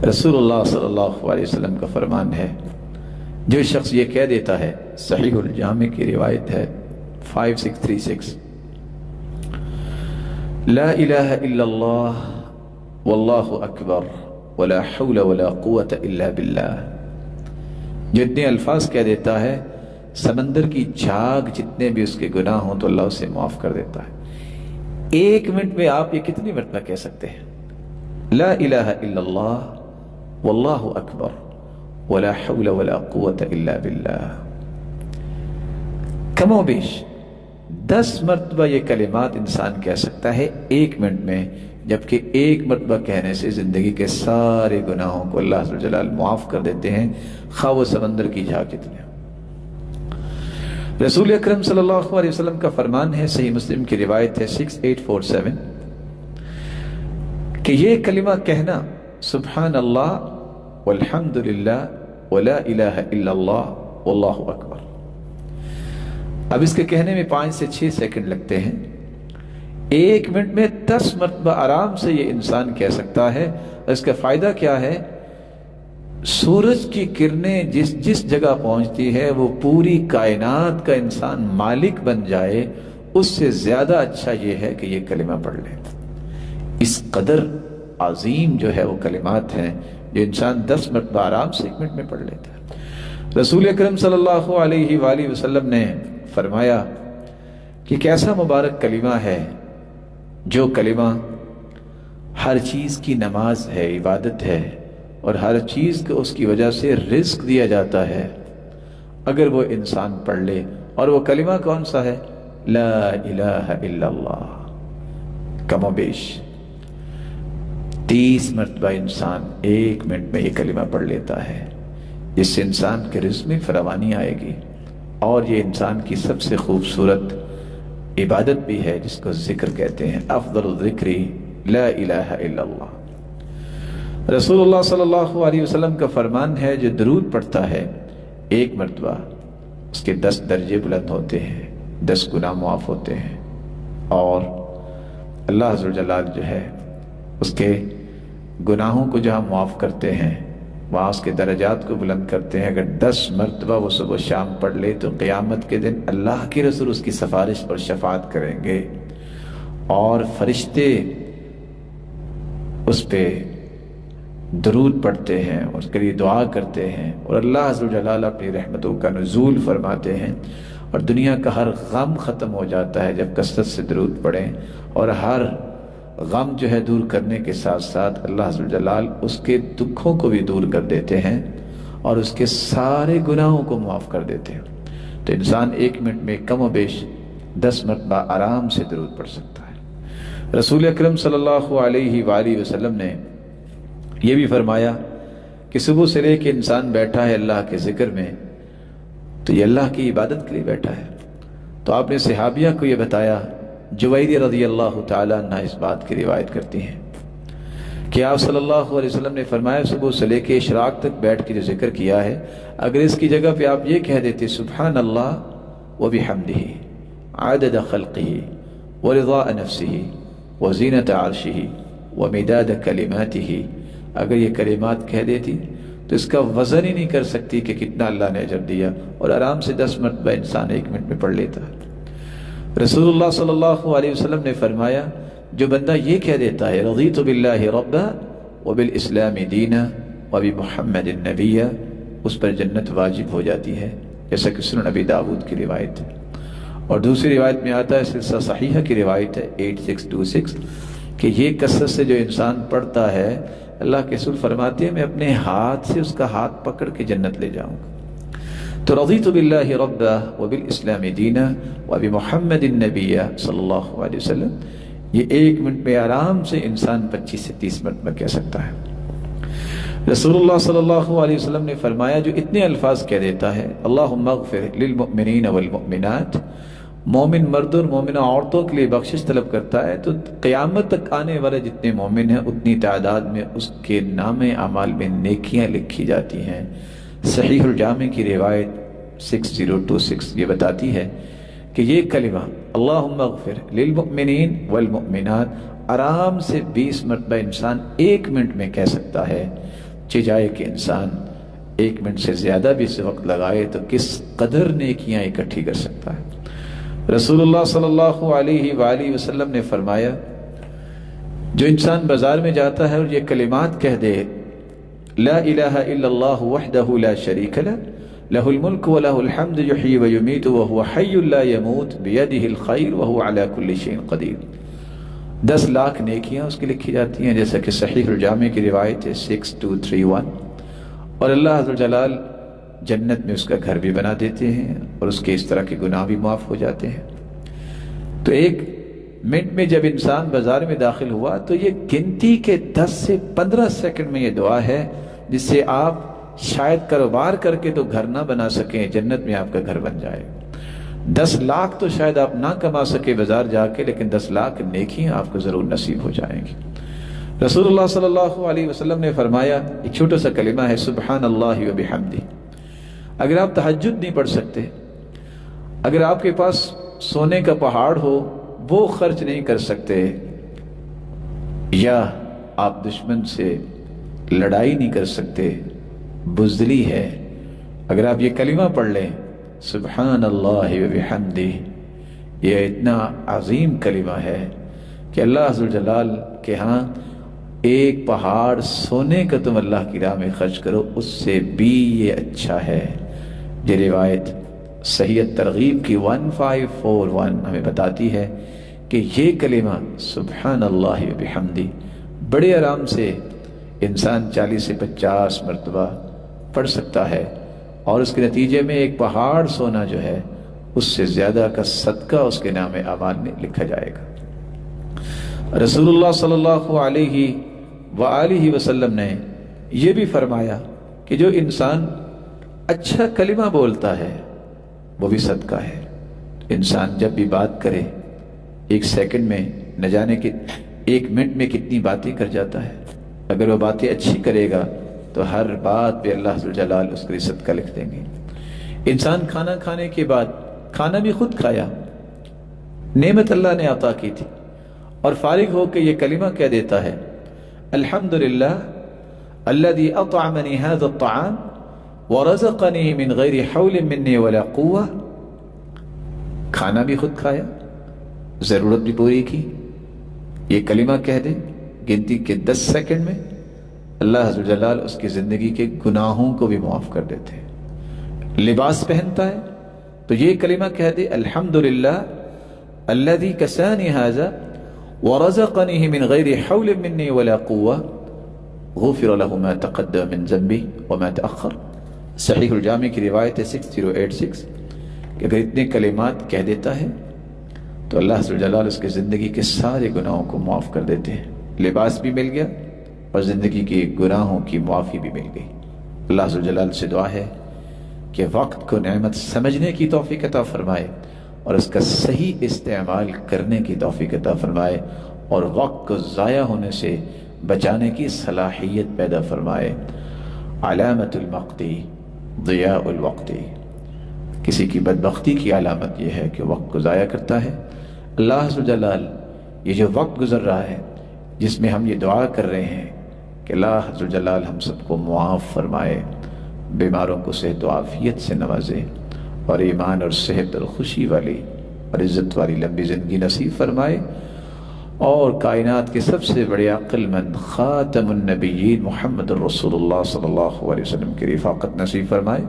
رسول اللہ صلی اللہ علیہ وسلم کا فرمان ہے، جو شخص یہ کہہ دیتا ہے، صحیح الجامع کی روایت ہے 5636، لا الہ الا اللہ واللہ اکبر ولا حول ولا قوة الا باللہ، جو اتنے الفاظ کہہ دیتا ہے سمندر کی جھاگ جتنے بھی اس کے گناہ ہوں تو اللہ اسے معاف کر دیتا ہے۔ ایک منٹ میں آپ یہ کتنی مرتبہ کہہ سکتے ہیں؟ لا الہ الا اللہ واللہ اکبر ولا حول ولا قوة الا باللہ، کم و بیش 10 مرتبہ یہ کلمات انسان کہہ سکتا ہے ایک منٹ میں، جبکہ ایک مرتبہ کہنے سے زندگی کے سارے گناہوں کو اللہ عز و جلال معاف کر دیتے ہیں، خواہ وہ سمندر کی جھاگ جتنے ہوں۔ رسول اکرم صلی اللہ علیہ وسلم کا فرمان ہے، صحیح مسلم کی روایت ہے 6847، کہ یہ کلمہ کہنا سبحان اللہ والحمد للہ ولا الہ الا اللہ واللہ اکبر، اب اس کے کہنے میں 5 سے 6 سیکنڈ لگتے ہیں، ایک منٹ میں 10 مرتبہ آرام سے یہ انسان کہہ سکتا ہے۔ اور اس کا فائدہ کیا ہے؟ سورج کی کرنیں جس جگہ پہنچتی ہے وہ پوری کائنات کا انسان مالک بن جائے، اس سے زیادہ اچھا یہ ہے کہ یہ کلمہ پڑھ لے۔ اس قدر عظیم جو ہے وہ کلمات ہیں جو انسان 10 مرتبہ آرام سے ایک منٹ میں پڑھ لیتا ہے۔ رسول اکرم صلی اللہ علیہ وآلہ وسلم نے فرمایا کہ کیسا مبارک کلمہ ہے جو کلمہ ہر چیز کی نماز ہے، عبادت ہے، اور ہر چیز کو اس کی وجہ سے رزق دیا جاتا ہے اگر وہ انسان پڑھ لے۔ اور وہ کلمہ کون سا ہے؟ لا الہ الا اللہ۔ کم و بیش 30 مرتبہ انسان ایک منٹ میں یہ کلمہ پڑھ لیتا ہے، جس سے انسان کے رزق میں فراوانی آئے گی، اور یہ انسان کی سب سے خوبصورت عبادت بھی ہے جس کو ذکر کہتے ہیں۔ افضل الذکر لا الہ الا اللہ۔ رسول اللہ صلی اللہ علیہ وسلم کا فرمان ہے، جو درود پڑھتا ہے ایک مرتبہ اس کے 10 درجے بلند ہوتے ہیں، 10 گناہ معاف ہوتے ہیں، اور اللہ عز و جلال جو ہے اس کے گناہوں کو جہاں معاف کرتے ہیں وہاں اس کے درجات کو بلند کرتے ہیں۔ اگر 10 مرتبہ وہ صبح شام پڑھ لے تو قیامت کے دن اللہ کے رسول اس کی سفارش اور شفاعت کریں گے، اور فرشتے اس پہ درود پڑھتے ہیں، اس کے لیے دعا کرتے ہیں، اور اللہ عز و جلال اپنی رحمتوں کا نزول فرماتے ہیں، اور دنیا کا ہر غم ختم ہو جاتا ہے جب کثرت سے درود پڑھیں، اور ہر غم جو ہے دور کرنے کے ساتھ ساتھ اللہ عز و جلال اس کے دکھوں کو بھی دور کر دیتے ہیں اور اس کے سارے گناہوں کو معاف کر دیتے ہیں۔ تو انسان ایک منٹ میں کم و بیش 10 مرتبہ آرام سے درود پڑھ سکتا ہے۔ رسول اکرم صلی اللہ علیہ وآلہ وسلم نے یہ بھی فرمایا کہ صبح سے لے کے انسان بیٹھا ہے اللہ کے ذکر میں تو یہ اللہ کی عبادت کے لیے بیٹھا ہے۔ تو آپ نے صحابیہ کو یہ بتایا، جویریہ رضی اللہ تعالیٰ عنہ اس بات کی روایت کرتی ہیں کہ آپ صلی اللہ علیہ وسلم نے فرمایا صبح سے لے کے اشراق تک بیٹھ کے جو ذکر کیا ہے، اگر اس کی جگہ پہ آپ یہ کہہ دیتے سبحان اللہ وبحمدہ عدد خلقہ ورضاء نفسہ وزینۃ عرشہ ومداد کلماتہ، اگر یہ کلمات کہہ دیتی تو اس کا وزن ہی نہیں کر سکتی کہ کتنا اللہ نے اجر دیا، اور آرام سے 10 مرتبہ انسان ایک منٹ میں پڑھ لیتا ہے۔ رسول اللہ صلی اللہ علیہ وسلم نے فرمایا، جو بندہ یہ کہہ دیتا ہے رضیت باللہ ربا وبالاسلام دینا وبمحمد نبیا، اس پر جنت واجب ہو جاتی ہے، جیسا کہ سنن نبی داؤد کی روایت ہے۔ اور دوسری روایت میں آتا ہے، سلسلہ صحیحہ کی روایت ہے 8626، کہ یہ کثرت سے جو انسان پڑھتا ہے اللہ کے رسول فرماتے ہیں میں اپنے ہاتھ سے اس کا ہاتھ پکڑ کے جنت لے جاؤں گا۔ تو رضیت باللہ ربا وبالاسلام دینا وبمحمد النبی صلی اللہ علیہ وسلم، یہ ایک منٹ میں آرام سے انسان 25 سے 30 مرتبہ کہہ سکتا ہے۔ رسول اللہ صلی اللہ علیہ وسلم نے فرمایا، جو اتنے الفاظ کہہ دیتا ہے اللہم اغفر للمؤمنین والمؤمنات، مومن مرد اور مومنہ عورتوں کے لیے بخشش طلب کرتا ہے، تو قیامت تک آنے والے جتنے مومن ہیں اتنی تعداد میں اس کے نام اعمال میں نیکیاں لکھی جاتی ہیں۔ صحیح الجامع کی روایت 6026 یہ بتاتی ہے کہ یہ کلمہ اللہم اغفر للمؤمنین والمؤمنات، آرام سے 20 مرتبہ انسان 1 منٹ میں کہہ سکتا ہے، چاہے کہ انسان 1 منٹ سے زیادہ بھی اس وقت لگائے تو کس قدر نیکیاں اکٹھی کر سکتا ہے۔ رسول اللہ صلی اللہ علیہ وآلہ وسلم نے فرمایا، جو انسان بازار میں جاتا ہے اور یہ کلمات کہہ دے، لا الہ الا اللہ وحدہ لا شریک لہ، لہ الملک ولہ الحمد یحیی ویمیت وہو حی لا یموت بیدہ الخیر وہو علی کل شیء قدیر، 10 لاکھ نیکیاں اس کی لکھی جاتی ہیں، جیسا کہ صحیح الجامع کی روایت ہے 6231، اور اللہ عز و جلال جنت میں اس کا گھر بھی بنا دیتے ہیں اور اس کے اس طرح کے گناہ بھی معاف ہو جاتے ہیں۔ تو 1 منٹ میں جب انسان بازار میں داخل ہوا تو یہ گنتی کے 10 سے 15 سیکنڈ میں یہ دعا ہے جس سے آپ شاید کاروبار کر کے تو گھر نہ بنا سکیں، جنت میں آپ کا گھر بن جائے۔ 10 لاکھ تو شاید آپ نہ کما سکے بازار جا کے، لیکن 10 لاکھ نیکیاں آپ کو ضرور نصیب ہو جائیں گی۔ رسول اللہ صلی اللہ علیہ وسلم نے فرمایا، ایک چھوٹا سا کلمہ ہے، سبحان اللہ و بحمدہ۔ اگر آپ تہجد نہیں پڑھ سکتے، اگر آپ کے پاس سونے کا پہاڑ ہو وہ خرچ نہیں کر سکتے، یا آپ دشمن سے لڑائی نہیں کر سکتے، بزدلی ہے، اگر آپ یہ کلمہ پڑھ لیں سبحان اللہ و بحمدہ، یہ اتنا عظیم کلمہ ہے کہ اللہ عز و جلال کے ہاں ایک پہاڑ سونے کا تم اللہ کی راہ میں خرچ کرو اس سے بھی یہ اچھا ہے۔ یہ روایت صحیح ترغیب کی 1541 ہمیں بتاتی ہے کہ یہ کلمہ سبحان اللہ و بحمدہ بڑے آرام سے انسان 40 سے 50 مرتبہ پڑھ سکتا ہے، اور اس کے نتیجے میں ایک پہاڑ سونا جو ہے اس سے زیادہ کا صدقہ اس کے نام اعمال میں لکھا جائے گا۔ رسول اللہ صلی اللہ علیہ وآلہ وسلم نے یہ بھی فرمایا کہ جو انسان اچھا کلمہ بولتا ہے وہ بھی صدقہ ہے۔ انسان جب بھی بات کرے 1 سیکنڈ میں نہ جانے کہ 1 منٹ میں کتنی باتیں کر جاتا ہے، اگر وہ باتیں اچھی کرے گا تو ہر بات پہ اللہ عز و جلال اس کے لیے صدقہ لکھ دیں گے۔ انسان کھانا کھانے کے بعد، کھانا بھی خود کھایا، نعمت اللہ نے عطا کی تھی، اور فارغ ہو کے یہ کلمہ کہہ دیتا ہے، الحمدللہ الذی اطعمنی ھذا الطعام ورزقنی من غیر حول منی ولا قوہ، کھانا بھی خود کھایا، ضرورت بھی پوری کی، یہ کلمہ کہہ دے، گنتی کے 10 سیکنڈ میں اللہ عز و جلال اس کی زندگی کے گناہوں کو بھی معاف کر دیتے ہیں۔ لباس پہنتا ہے تو یہ کلمہ کہہ دے، الحمدللہ الذی کسانی ھذا ورزقنی من غیر حول منی ولا قوہ غفر له ما تقدم من ذنبی وما تأخر، صحیح الجامع کی روایت ہے 6086، کہ اگر اتنے کلمات کہہ دیتا ہے تو اللہ عز و جلال اس کے زندگی کے سارے گناہوں کو معاف کر دیتے ہیں، لباس بھی مل گیا اور زندگی کے گناہوں کی معافی بھی مل گئی۔ اللہ عز و جلال سے دعا ہے کہ وقت کو نعمت سمجھنے کی توفیق عطا فرمائے اور اس کا صحیح استعمال کرنے کی توفیق عطا فرمائے، اور وقت کو ضائع ہونے سے بچانے کی صلاحیت پیدا فرمائے۔ علامت المقتی ضیاء الوقت، کسی کی بدبختی کی علامت یہ ہے کہ وقت کو ضائع کرتا ہے۔ اللہ عز و جلال یہ جو وقت گزر رہا ہے جس میں ہم یہ دعا کر رہے ہیں کہ اللہ عز و جلال ہم سب کو معاف فرمائے، بیماروں کو صحت و عافیت سے نوازے، اور ایمان اور صحت اور خوشی والی اور عزت والی لمبی زندگی نصیب فرمائے، اور کائنات کے سب سے بڑے عقل مند خاتم النبیین محمد الرسول اللہ صلی اللہ علیہ وسلم کی رفاقت نصیب فرمائے۔